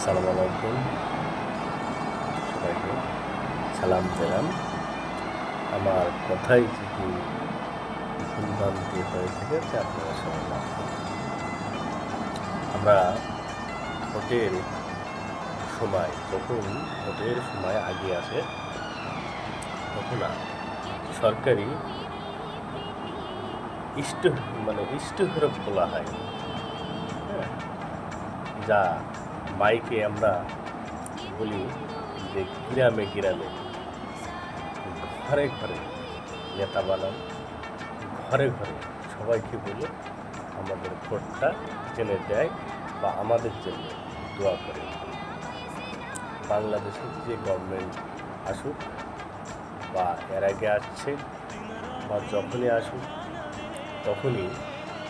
আসসালামু আলাইকুম, সবাইকে সালাম দিলাম। আমার কথাই যদি ভুলভ্রান্তি হয়ে থাকে তা আপনারা সবাই মাফ করবেন। আমরা ভোটের ভোটের সময় আগে আসে তখন সরকারি ইষ্ট ইষ্টহরফ বলা হয়, হ্যাঁ, যা মাইকে আমরা বলি যে গ্রামে গ্রামে ঘরে ঘরে নেতা বানান, ঘরে ঘরে সবাইকে বলে আমাদের ভোটটা জেনে দেয় বা আমাদের জন্য দোয়া করে। বাংলাদেশের যে গভর্নমেন্ট আসুক বা এর আগে আসছে বা যখনই আসুক তখনই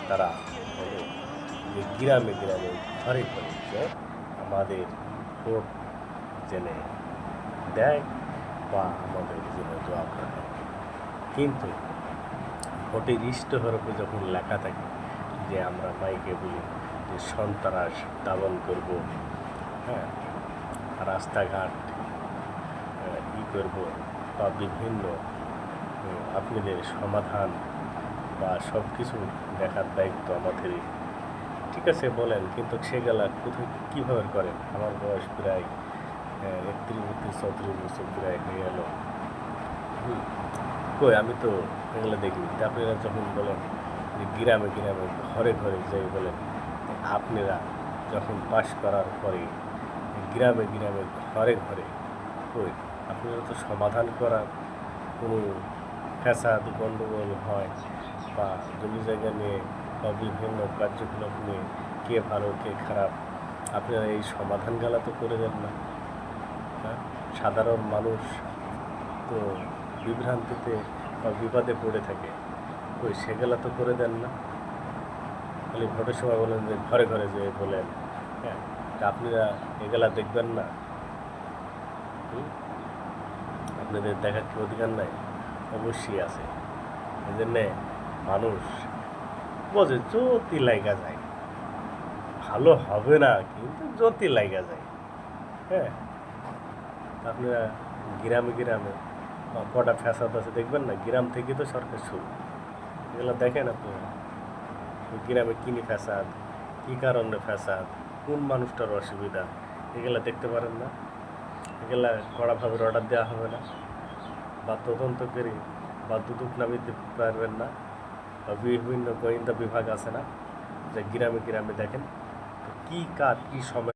তারা বলে যে গ্রামে গ্রামে ঘরে ঘরে যে আমাদের ভোট জেনে দেয় বা আমাদের জন্য দোয়া করে। কিন্তু ভোটের ইষ্টহরফে যখন লেখা থাকে যে আমরা মাইকে বলি যে সন্ত্রাস দমন করব, হ্যাঁ, রাস্তাঘাট করব বা বিভিন্ন আপনাদের সমাধান বা সব কিছু দেখার দায়িত্ব আমাদেরই, ঠিক আছে বলেন, কিন্তু সেগুলা কোথায় কীভাবে করেন? আমার বয়স প্রায় 31-34 বছর প্রায় হয়ে গেল। কই আমি তো এগুলো দেখিনি। তা আপনারা যখন বলেন যে গ্রামে গ্রামে ঘরে ঘরে যাই বলেন, আপনারা যখন পাশ করার পরে গ্রামে গ্রামে ঘরে ঘরে কই আপনারা তো সমাধান করার কোনো ফ্যাসাদ গণ্ডগোল হয় বা জমি জায়গা নিয়ে বা বিভিন্ন কার্যকলাপ নিয়ে কে ভালো কে খারাপ, আপনারা এই সমাধানগুলো তো করে দেন না। হ্যাঁ, সাধারণ মানুষ তো বিভ্রান্তিতে বা বিপদে পড়ে থাকে, ওই সেগুলা তো করে দেন না। খালি ভোটের সময় বলেন যে ঘরে ঘরে যেয়ে বলেন, হ্যাঁ, তা আপনারা এগুলা দেখবেন না? আপনাদের দেখার কি অধিকার নাই? অবশ্যই আছে। এই জন্যে মানুষ বোঝে জ্যোতি লাইগা যায়, ভালো হবে না কিন্তু জ্যোতি লাইগা যায়। হ্যাঁ, আপনারা গ্রামে গ্রামে কটা ফ্যাসাদ আছে দেখবেন না? গ্রাম থেকে তো সরকার শুরু, এগুলো দেখেন আপনারা। গ্রামে কিনি ফ্যাসাদ, কী কারণে ফ্যাসাদ, কোন মানুষটার অসুবিধা, এগুলো দেখতে পারেন না? এগুলা কড়াভাবে অর্ডার দেওয়া হবে না বা তদন্ত করে বা দুদক নামিয়ে দিতে পারবেন না? বা বিভিন্ন গোয়েন্দা বিভাগ আছে না যে গ্রামে গ্রামে দেখেন কী কার কী সময়